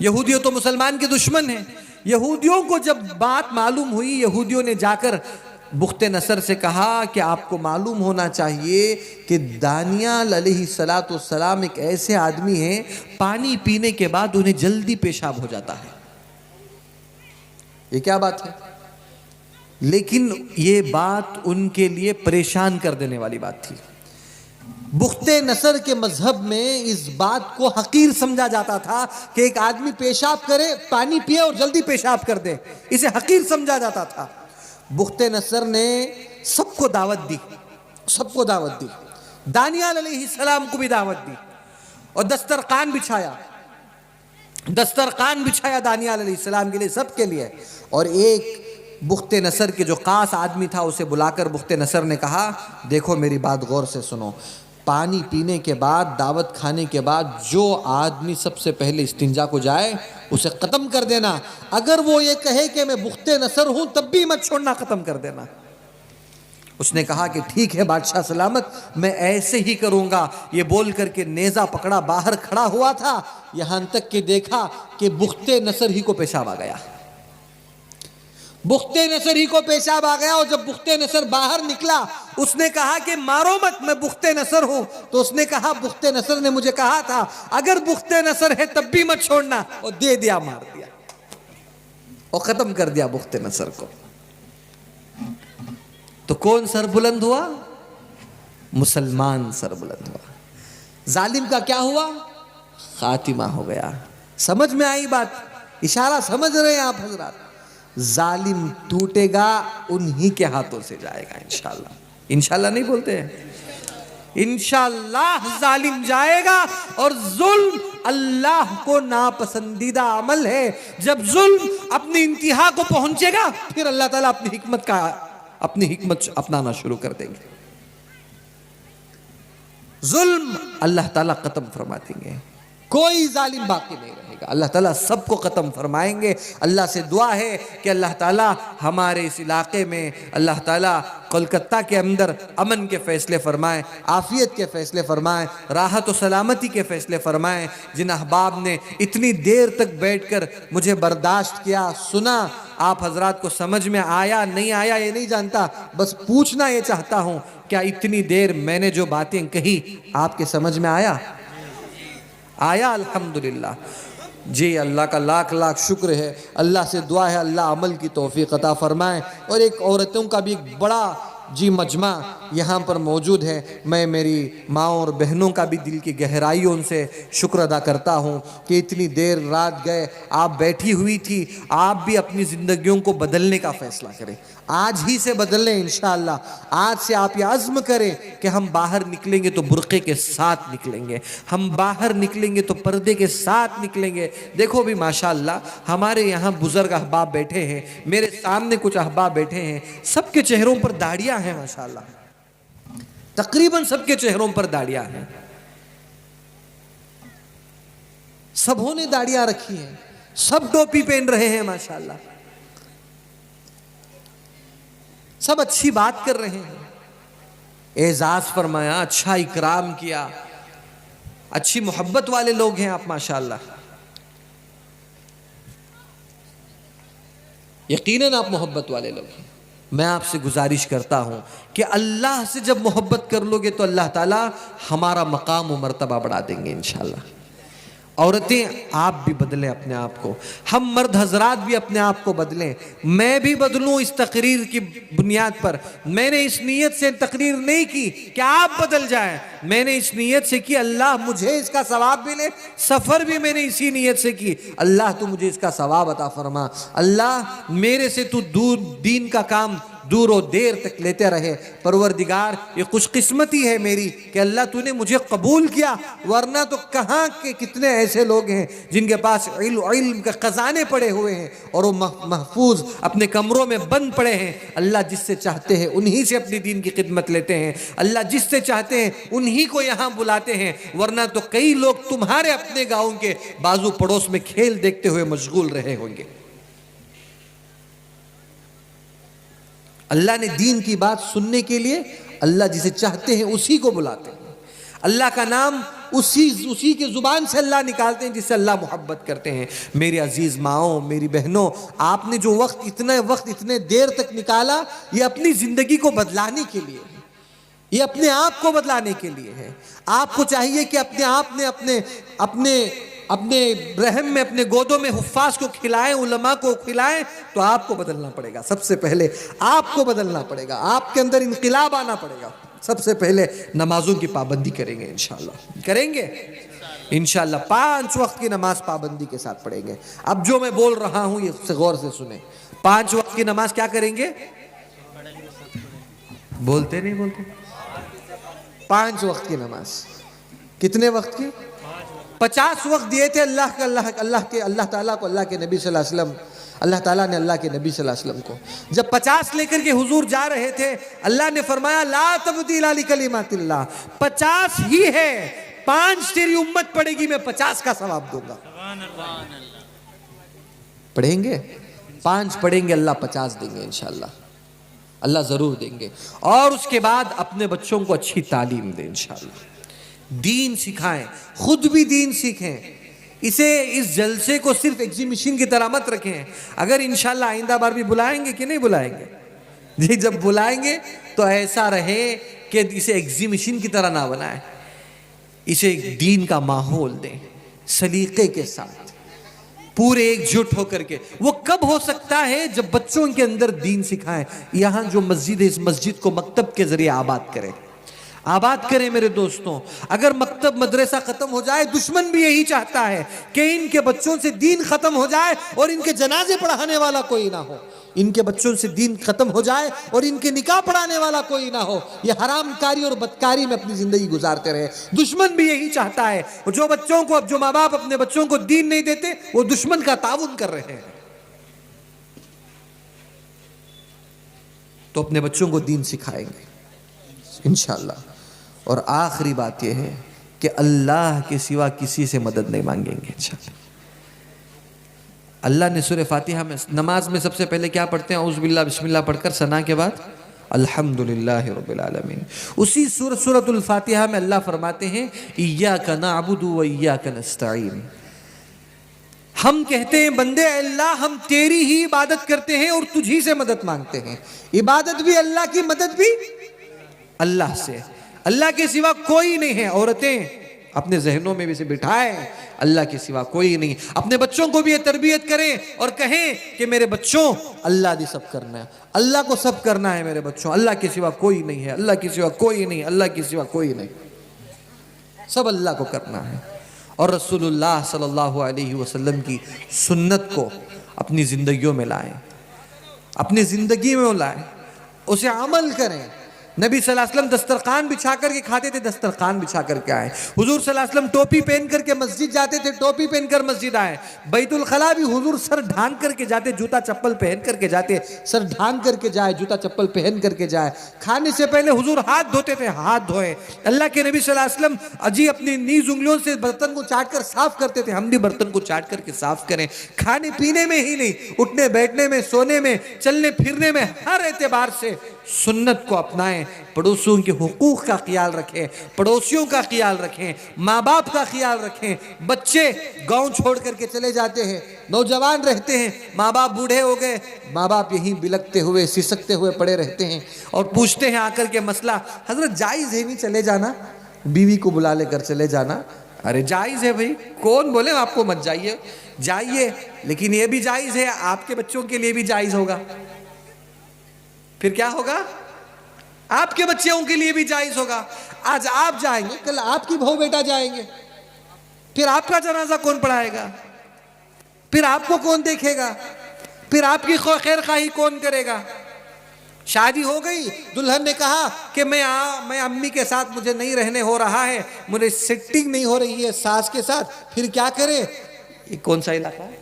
यहूदियों तो मुसलमान के दुश्मन हैं। यहूदियों को जब बात मालूम हुई, यहूदियों ने जाकर बुख्ते नसर से कहा कि आपको मालूम होना चाहिए कि दानियाल अलैहिस्सलाम एक ऐसे आदमी हैं, पानी पीने के बाद उन्हें जल्दी पेशाब हो जाता है। ये क्या बात है? लेकिन ये बात उनके लिए परेशान कर देने वाली बात थी। बुख्ते नसर के मजहब में इस बात को हकीर समझा जाता था कि एक आदमी पेशाब करे, पानी पिए और जल्दी पेशाब कर दे, इसे हकीर समझा जाता था। बुख्ते नसर ने सबको दावत दी, सबको दावत दी, दानियाल अलैहिस्सलाम को भी दावत दी और दस्तरखान बिछाया, दस्तरखान बिछाया दानियाल अलैहिस्सलाम के लिए, सबके लिए। और एक बुख्ते नसर के जो खास आदमी था उसे बुलाकर बुख्ते नसर ने कहा, देखो मेरी बात गौर से सुनो, पानी पीने के बाद, दावत खाने के बाद जो आदमी सबसे पहले इस्तिंजा को जाए उसे ख़त्म कर देना। अगर वो ये कहे कि मैं बुख्ते नसर हूं तब भी मत छोड़ना, ख़त्म कर देना। उसने कहा कि ठीक है बादशाह सलामत, मैं ऐसे ही करूंगा। ये बोल करके नेज़ा पकड़ा, बाहर खड़ा हुआ था, यहां तक कि देखा कि बुख्ते नसर ही को पेशाब आ गया, बुख्ते नसर ही को पेशाब आ गया। और जब बुख्ते नसर बाहर निकला, उसने कहा कि मारो मत, मैं बुख्ते नसर हूं। तो उसने कहा, बुख्ते नसर ने मुझे कहा था अगर बुख्ते नसर है तब भी मत छोड़ना, और दे दिया, मार दिया और खत्म कर दिया बुख्ते नसर को। तो कौन सर बुलंद हुआ? मुसलमान सर बुलंद हुआ। जालिम का क्या हुआ? खातिमा हो गया। समझ में आई बात? इशारा समझ रहे हैं आप हजरात? जालिम टूटेगा, उन्हीं के हाथों से जाएगा इंशाअल्लाह। इंशाअल्लाह नहीं बोलते हैं? इंशाअल्लाह जालिम जाएगा। और जुल्म अल्लाह को नापसंदीदा अमल है। जब जुल्म अपनी इंतहा को पहुंचेगा, फिर अल्लाह ताला अपनी हिकमत अपनाना शुरू कर देंगे। जुल्म अल्लाह ताला खत्म फरमा देंगे, कोई जालिम बाकी नहीं रहेगा। अल्लाह ताला सबको ख़त्म फरमाएंगे। अल्लाह से दुआ है कि अल्लाह ताला हमारे इस इलाके में, अल्लाह ताला कोलकाता के अंदर अमन के फ़ैसले फ़रमाएँ, आफ़ियत के फ़ैसले फ़रमाएँ, राहत और सलामती के फ़ैसले फ़रमाएँ। जिन अहबाब ने इतनी देर तक बैठकर मुझे बर्दाश्त किया, सुना, आप हजरात को समझ में आया नहीं आया ये नहीं जानता, बस पूछना ये चाहता हूँ, क्या इतनी देर मैंने जो बातें कही आपके समझ में आया? आया? अल्हम्दुलिल्लाह जी, अल्लाह का लाख लाख शुक्र है। अल्लाह से दुआ है अल्लाह अमल की तौफीक अता फरमाए। और एक औरतों का भी एक बड़ा जी मजमा यहाँ पर मौजूद है। मैं मेरी माँ और बहनों का भी दिल की गहराइयों से शुक्र अदा करता हूँ कि इतनी देर रात गए, आप बैठी हुई थी। आप भी अपनी ज़िंदगियों को बदलने का फ़ैसला करें, आज ही से बदल लें इंशाअल्लाह। आज से आप ये अज़्म करें कि हम बाहर निकलेंगे तो बुर्क़े के साथ निकलेंगे, हम बाहर निकलेंगे तो पर्दे के साथ निकलेंगे। देखो भी माशाअल्लाह हमारे यहाँ बुज़ुर्ग अहबाब बैठे हैं, मेरे सामने कुछ अहबाब बैठे हैं, सबके चेहरों पर दाढ़ियाँ हैं माशाअल्लाह, तकरीबन सबके चेहरों पर दाढ़ियाँ हैं, सबों ने दाढ़ियाँ रखी हैं, सब टोपी पहन रहे हैं माशाअल्लाह, सब अच्छी बात कर रहे हैं, एजाज फरमाया, अच्छा इकराम किया, अच्छी मोहब्बत वाले लोग हैं आप माशाअल्लाह। यकीनन आप मोहब्बत वाले लोग हैं। मैं आपसे गुजारिश करता हूं कि अल्लाह से जब मोहब्बत कर लोगे तो अल्लाह ताला हमारा मकाम और मर्तबा बढ़ा देंगे इंशाअल्लाह। औरतें आप भी बदलें अपने आप को, हम मर्द हजरात भी अपने आप को बदलें। मैं भी बदलूं इस तकरीर की बुनियाद पर। मैंने इस नीयत से तकरीर नहीं की कि आप बदल जाएं, मैंने इस नीयत से की अल्लाह मुझे इसका सवाब मिले। सफ़र भी मैंने इसी नीयत से की, अल्लाह तू मुझे इसका सवाब अता फरमा, अल्लाह मेरे से तू दूर दीन का काम दूर और देर तक लेते रहे। परवरदिगार ये खुशकिस्मती है मेरी कि अल्लाह तूने मुझे कबूल किया, वरना तो कहाँ के कितने ऐसे लोग हैं जिनके पास इल्म के खजाने पड़े हुए हैं और वो महफूज अपने कमरों में बंद पड़े हैं। अल्लाह जिससे चाहते हैं उन्हीं से अपनी दीन की खिदमत लेते हैं, अल्लाह जिससे चाहते हैं उन्हीं को यहाँ बुलाते हैं, वरना तो कई लोग तुम्हारे अपने गाँव के बाजू पड़ोस में खेल देखते हुए मशगूल रहे होंगे। अल्लाह ने दीन की बात सुनने के लिए अल्लाह जिसे चाहते हैं उसी को बुलाते हैं। अल्लाह का नाम उसी के जुबान से अल्लाह निकालते हैं जिससे अल्लाह मोहब्बत करते हैं। मेरी अजीज माओ, मेरी बहनों, आपने जो वक्त इतने देर तक निकाला, ये अपनी जिंदगी को बदलाने के लिए है, ये अपने आप को बदलाने के लिए है। आपको चाहिए कि अपने आप ने अपने रहम में, अपने गोदों में हुफ्फाज को खिलाएं, उलमा को खिलाएं, तो आपको बदलना पड़ेगा। सबसे पहले आपको बदलना पड़ेगा, आपके अंदर इनकलाब आना पड़ेगा। सबसे पहले नमाजों की पाबंदी करेंगे, इंशाल्लाह करेंगे, इंशाल्लाह 5 वक्त की नमाज पाबंदी के साथ पढ़ेंगे। अब जो मैं बोल रहा हूं ये गौर से सुने। 5 वक्त की नमाज क्या करेंगे? बोलते नहीं बोलते? 5 वक्त की नमाज। कितने वक्त की? 50 वक्त दिए थे अल्लाह ताला को, अल्लाह के नबी सल्लल्लाहु अलैहि वसल्लम, अल्लाह ताला ने अल्लाह के नबी सल्लल्लाहु अलैहि वसल्लम को जब 50 लेकर के हुजूर जा रहे थे, अल्लाह ने फरमाया ला तब्दीला लिकलिमातिल्लाह, 50 ही है, 5 तेरी उम्मत पढ़ेगी, मैं 50 का सवाब दूंगा। पढ़ेंगे 5 पढ़ेंगे, अल्लाह 50 देंगे इंशाल्लाह, अल्लाह जरूर देंगे। और उसके बाद अपने बच्चों को अच्छी तालीम दें इंशाल्लाह, दीन सिखाएं, खुद भी दीन सीखें। इस जलसे को सिर्फ एग्जीबिशन की तरह मत रखें। अगर इंशाल्लाह आइंदा बार भी बुलाएंगे कि नहीं बुलाएंगे? जी, जब बुलाएंगे तो ऐसा रहे कि इसे एग्जीबिशन की तरह ना बनाए, इसे एक दीन का माहौल दें, सलीके के साथ, पूरे एकजुट होकर के। वो कब हो सकता है? जब बच्चों के अंदर दीन सिखाएं। यहां जो मस्जिद है, इस मस्जिद को मकतब के जरिए आबाद करें, आबाद करें मेरे दोस्तों। अगर मकतब मदरसा खत्म हो जाए, दुश्मन भी यही चाहता है कि इनके बच्चों से दीन खत्म हो जाए और इनके जनाजे पढ़ाने वाला कोई ना हो, इनके बच्चों से दीन खत्म हो जाए और इनके निकाह पढ़ाने वाला कोई ना हो, ये हरामकारी और बदकारी में अपनी जिंदगी गुजारते रहे। दुश्मन भी यही चाहता है। जो माँ बाप अपने बच्चों को दीन नहीं देते, वो दुश्मन का ताउन कर रहे हैं। तो अपने बच्चों को दीन सिखाएंगे इंशाअल्लाह। और आखिरी बात यह है कि अल्लाह के सिवा किसी से मदद नहीं मांगेंगे इंशाअल्लाह। अल्लाह ने सूरह फातिहा में, नमाज में सबसे पहले क्या पढ़ते हैं? औज़ु बिल्लाह बिस्मिल्लाह पढ़कर सना के बाद अल्हम्दुलिल्लाहि रब्बिल आलमीन। उसी सूरतुल फातिहा में अल्लाह फरमाते हैं इय्याका नअबुदु व इय्याका नस्तईन। हम कहते हैं बंदे अल्लाह, हम तेरी ही इबादत करते हैं और तुझी से मदद मांगते हैं। इबादत भी अल्लाह की, मदद भी अल्लाह से, अल्लाह के सिवा कोई नहीं है। औरतें अपने जहनों में भी से बिठाएं, अल्लाह के सिवा कोई नहीं। अपने बच्चों को भी ये तरबियत करें और कहें कि मेरे बच्चों, अल्लाह दी सब करना है, अल्लाह को सब करना है मेरे बच्चों, अल्लाह के सिवा कोई नहीं है, अल्लाह के सिवा कोई नहीं, अल्लाह के सिवा कोई नहीं, सब अल्लाह को करना है। और रसूलुल्लाह सल्लल्लाहु अलैहि वसल्लम की सुन्नत को अपनी जिंदगियों में लाएं, अपनी जिंदगी में लाएं, उसे अमल करें। नबी सल्लल्लाहु अलैहि वसल्लम दस्तरखान बिछा करके खाते थे, दस्तरखान बिछा करके आए। हुजूर सल्लल्लाहु अलैहि वसल्लम टोपी पहन करके मस्जिद जाते थे, टोपी पहनकर मस्जिद आए। बैतुल खला भी हुजूर सर ढांक करके जाते, जूता चप्पल पहन करके जाते, सर ढांक करके जाए, जूता चप्पल पहन करके जाए। खाने से पहले हुजूर हाथ धोते थे, हाथ धोए। अल्लाह के नबी सल्लल्लाहु अलैहि वसल्लम अजी अपनी नीज उंगलियों से बर्तन को चाट कर साफ करते थे, हम भी बर्तन को चाट करके साफ करें। खाने पीने में ही नहीं, उठने बैठने में, सोने में, चलने फिरने में, हर एतबार से सुन्नत को अपनाएं। पड़ोसियों के हुकूक का ख्याल रखें, पड़ोसियों का ख्याल रखें, माँ बाप का ख्याल रखें। बच्चे गांव छोड़ करके चले जाते हैं, नौजवान रहते हैं, माँ बाप बूढ़े हो गए, माँ बाप यहीं बिलकते हुए, सिसकते हुए पड़े रहते हैं और पूछते हैं आकर के मसला, हजरत जायज़ है नहीं चले जाना, बीवी को बुला लेकर चले जाना? अरे जायज़ है भाई, कौन बोले आपको मत जाइए, जाइए, लेकिन ये भी जायज़ है, आपके बच्चों के लिए भी जायज़ होगा। फिर क्या होगा? आपके बच्चों के लिए भी जायज होगा। आज आप जाएंगे, कल आपकी बहू बेटा जाएंगे, फिर आपका जनाजा कौन पढ़ाएगा? फिर आपको कौन देखेगा? फिर आपकी खैर खाही कौन करेगा? शादी हो गई, दुल्हन ने कहा कि मैं अम्मी के साथ मुझे नहीं रहने हो रहा है, मुझे सिटिंग नहीं हो रही है सास के साथ, फिर क्या करे? ये कौन सा इलाका है?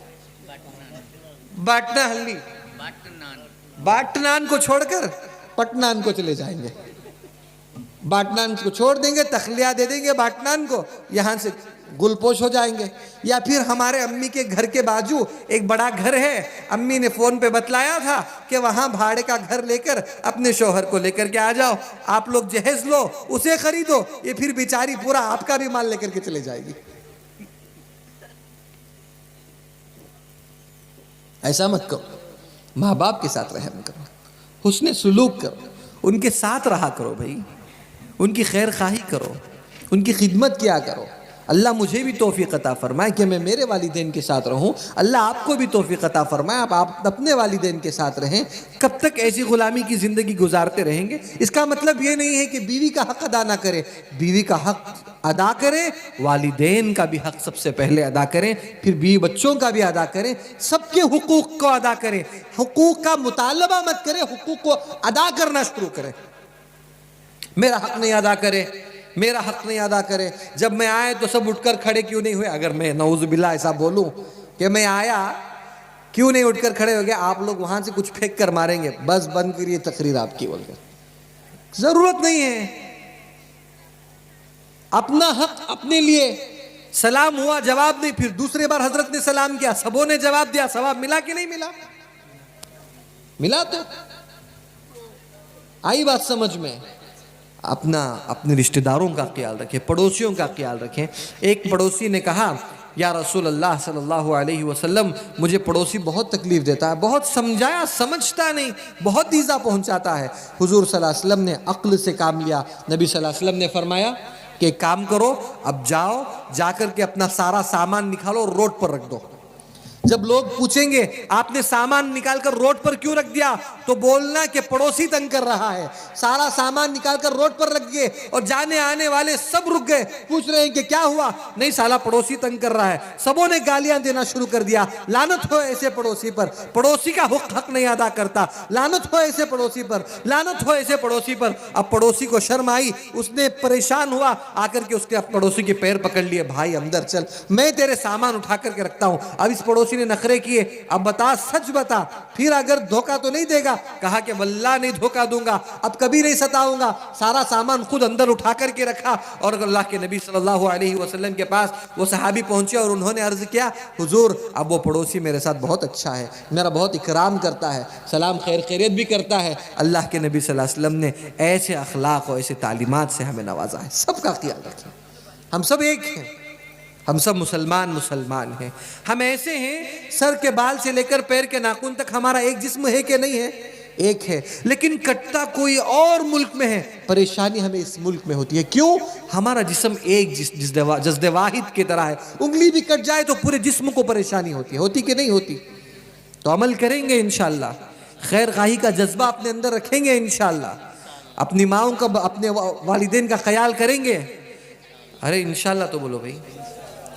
बाटना हल्ली। बाटनान को छोड़कर पटनान को चले जाएंगे। बाटनान को छोड़ देंगे, तखलिया दे देंगे बाटनान को, यहां से गुलपोश हो जाएंगे। या फिर हमारे अम्मी के घर के बाजू एक बड़ा घर है, अम्मी ने फोन पे बतलाया था कि वहां भाड़े का घर लेकर अपने शौहर को लेकर के आ जाओ, आप लोग जहेज लो, उसे खरीदो, ये फिर बेचारी पूरा आपका भी माल लेकर के चले जाएगी। ऐसा मत करो, माँ बाप के साथ रहम करो, हुस्ने सुलूक करो, उनके साथ रहा करो भाई, उनकी खैर खाही करो, उनकी खिदमत किया करो। अल्लाह मुझे भी तौफीक अता फरमाए कि मैं मेरे वालिदैन के साथ रहूं, अल्लाह आपको भी तौफीक अता फरमाए आप अपने वालिदैन के साथ रहें। कब तक ऐसी गुलामी की ज़िंदगी गुजारते रहेंगे? इसका मतलब ये नहीं है कि बीवी का हक अदा ना करें, बीवी का हक अदा करें, वालिदैन का भी हक सबसे पहले अदा करें, फिर बीवी बच्चों का भी अदा करें, सबके हुकूक को अदा करें। हुकूक का मुतालबा मत करें, हुकूक को अदा करना शुरू करें। मेरा हक नहीं अदा करे, मेरा हक नहीं अदा करे, जब मैं आए तो सब उठकर खड़े क्यों नहीं हुए? अगर मैं नऊज़ुबिल्लाह ऐसा बोलूं कि मैं आया, क्यों नहीं उठकर खड़े हो गए? आप लोग वहां से कुछ फेंक कर मारेंगे, बस बंद करिए तकरीर आपकी बोलकर, जरूरत नहीं है। अपना हक अपने लिए। सलाम हुआ, जवाब नहीं, फिर दूसरे बार हजरत ने सलाम किया, सबों ने जवाब दिया, सवाब मिला कि नहीं मिला? मिला। तो आई बात समझ में? अपने रिश्तेदारों का ख्याल रखें, पड़ोसियों का ख्याल रखें। एक पड़ोसी ने कहा, या रसूल अल्लाह सल्लल्लाहु अलैहि वसल्लम, मुझे पड़ोसी बहुत तकलीफ़ देता है, बहुत समझाया समझता नहीं, बहुत ईज़ा पहुंचाता है। हुजूर सल्लल्लाहु अलैहि वसल्लम ने अक्ल से काम लिया। नबी सल्लल्लाहु अलैहि वसल्लम ने फरमाया कि एक काम करो, अब जाओ, जाकर के अपना सारा सामान निकालो और रोड पर रख दो। जब लोग पूछेंगे आपने सामान निकालकर रोड पर क्यों रख दिया, तो बोलना कि पड़ोसी तंग कर रहा है। सारा सामान निकालकर रोड पर रख दिए और जाने आने वाले सब रुक गए, पूछ रहे हैं कि क्या हुआ? नहीं, साला पड़ोसी तंग कर रहा है। सबों ने गालियां देना शुरू कर दिया, लानत हो ऐसे पड़ोसी पर, पड़ोसी का हक नहीं अदा करता, लानत हो ऐसे पड़ोसी पर, लानत हो ऐसे पड़ोसी पर। अब पड़ोसी को शर्म आई, उसने परेशान हुआ, आकर के उसके पड़ोसी के पैर पकड़ लिए, भाई अंदर चल, मैं तेरे सामान उठा करके रखता हूं। अब इस पड़ोसी ने नखरे किए, अब बता, सच बता, फिर अगर धोखा तो नहीं देगा? कहा कि वल्लाह नहीं धोखा दूंगा, अब कभी नहीं सताऊंगा। सारा सामान खुद अंदर उठा करके रखा और अल्लाह के नबी सल्लल्लाहु अलैहि वसल्लम के पास वो सहाबी पहुंचे और उन्होंने अर्ज किया, हुजूर अब वो पड़ोसी मेरे साथ बहुत अच्छा है, मेरा बहुत इकराम करता है, सलाम खैर खैरियत भी करता है। अल्लाह के नबी सल्लल्लाहु अलैहि वसल्लम ने ऐसे अखलाक और ऐसे तालीमात से हमें नवाजा है। सबका ख्याल रखें, हम सब एक हैं, हम सब मुसलमान हैं। हम ऐसे हैं, सर के बाल से लेकर पैर के नाखून तक हमारा एक जिस्म है कि नहीं है? एक है, लेकिन कट्टा कोई और मुल्क में है। परेशानी हमें इस मुल्क में होती है, क्यों? हमारा जिस्म एक जज्दे वाहिद की तरह है, उंगली भी कट जाए तो पूरे जिस्म को परेशानी होती कि नहीं होती? तो अमल करेंगे इंशाअल्लाह, खैर खाही का जज्बा अपने अंदर रखेंगे इंशाअल्लाह, अपनी माओं का, अपने वालिदैन का ख्याल करेंगे। अरे इंशाअल्लाह तो बोलो भाई।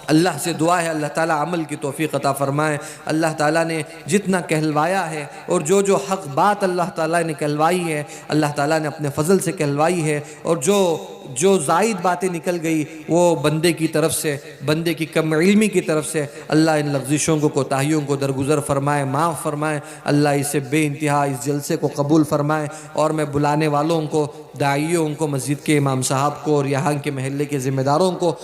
अल्लाह से दुआ है अल्लाह ताला अमल की तौफीक अता फरमाए। अल्लाह ताला ने जितना कहलवाया है और जो जो हक़ बात अल्लाह ताला ने कहलवाई है, अल्लाह ताला ने अपने फ़ज़ल से कहलवाई है, और जो ज़ायद बातें निकल गई वो बंदे की तरफ से, बंदे की कम इल्मी की तरफ से, अल्लाह इन लग़्ज़िशों को, कोताहियों को दरगुज़र फरमाए, माफ़ फरमाए। अल्लाह इसे बेइंतहा इस जलसे को कबूल फरमाए। और मैं बुलाने वालों को, दाइयों को, मस्जिद के इमाम साहब को और यहाँ के महल्ले के ज़िम्मेदारों को,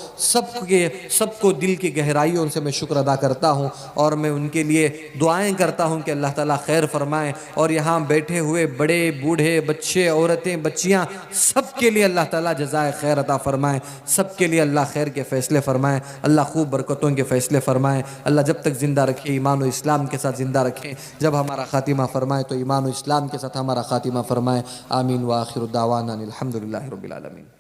सबको दिल की गहराइयों से मैं शुक्र अदा करता हूँ और मैं उनके लिए दुआएं करता हूँ कि अल्लाह ताला खैर फरमाए। और यहाँ बैठे हुए बड़े बूढ़े, बच्चे, औरतें, बच्चियाँ, सब के लिए अल्लाह ताला जज़ाए खैर अता फरमाए, सब के लिए अल्लाह खैर के फ़ैसले फरमाए, अल्लाह खूब बरकतों के फ़ैसले फरमाए। अल्लाह जब तक ज़िंदा रखे ईमान और इस्लाम के साथ ज़िंदा रखें, जब हमारा ख़ातिमा फरमाए तो ईमान और इस्लाम के साथ हमारा ख़ातिमा फरमाए। आमीन व आखिर दावाना अनिल हम्दुलिल्लाहि रब्बिल आलमीन।